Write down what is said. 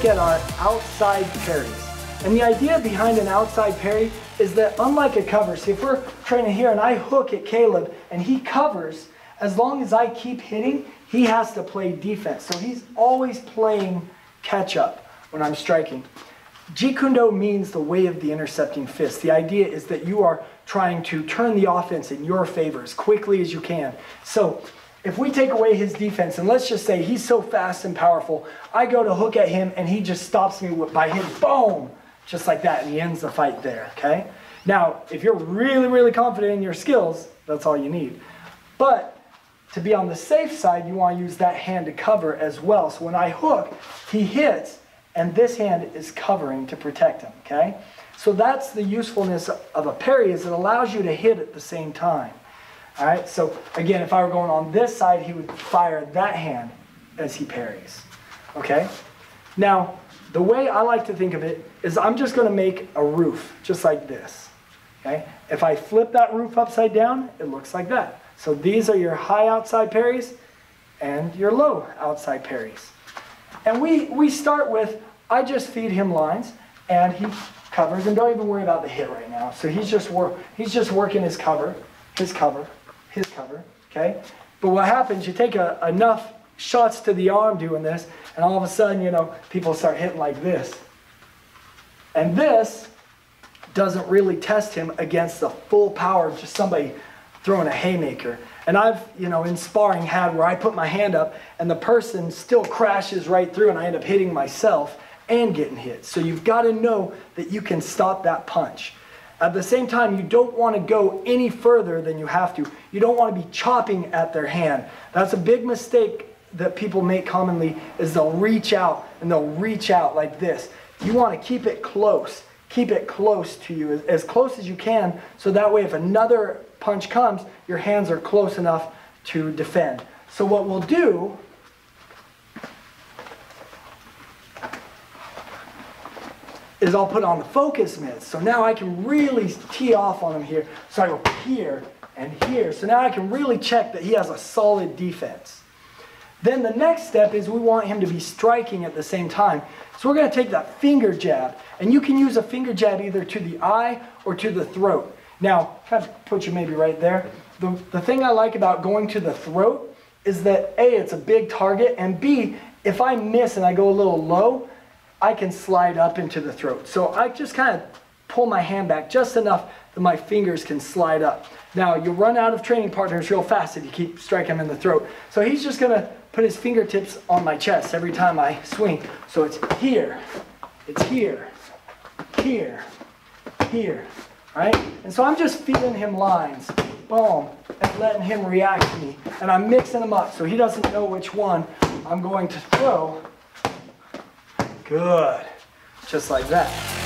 look at our outside parries. And the idea behind an outside parry is that unlike a cover, see if we're training here and I hook at Caleb and he covers, as long as I keep hitting, he has to play defense. So he's always playing catch up when I'm striking. Jikundo means the way of the intercepting fist. The idea is that you are trying to turn the offense in your favor as quickly as you can. So if we take away his defense, and let's just say he's so fast and powerful, I go to hook at him and he just stops me by hitting, boom, just like that, and he ends the fight there, okay? Now, if you're really, really confident in your skills, that's all you need. But to be on the safe side, you want to use that hand to cover as well. So when I hook, he hits, and this hand is covering to protect him, okay? So that's the usefulness of a parry, is it allows you to hit at the same time. All right, so again, if I were going on this side, he would fire that hand as he parries, okay? Now, the way I like to think of it is I'm just going to make a roof, just like this, okay? If I flip that roof upside down, it looks like that. So these are your high outside parries and your low outside parries. And we start with, I just feed him lines, and he covers, and don't even worry about the hit right now. So he's just working his cover, his cover, his cover, okay? But what happens, you take enough shots to the arm doing this, and all of a sudden, you know, people start hitting like this. And this doesn't really test him against the full power of just somebody throwing a haymaker. And I've, you know, in sparring had where I put my hand up and the person still crashes right through and I end up hitting myself and getting hit. So you've got to know that you can stop that punch. At the same time, you don't want to go any further than you have to. You don't want to be chopping at their hand. That's a big mistake that people make commonly, is they'll reach out and they'll reach out like this. You want to keep it close. Keep it close to you, as close as you can, so that way if another punch comes, your hands are close enough to defend. So what we'll do is I'll put on the focus mitts. So now I can really tee off on him here. So I go here and here. So now I can really check that he has a solid defense. Then the next step is we want him to be striking at the same time. So we're going to take that finger jab, and you can use a finger jab either to the eye or to the throat. Now, kind of put you maybe right there. The thing I like about going to the throat is that A, it's a big target, and B, if I miss and I go a little low, I can slide up into the throat. So I just kind of pull my hand back just enough that my fingers can slide up. Now, you'll run out of training partners real fast if you keep striking him in the throat. So he's just going to put his fingertips on my chest every time I swing. So it's here, here, here, right? And so I'm just feeding him lines, boom, and letting him react to me. And I'm mixing them up so he doesn't know which one I'm going to throw. Good, just like that.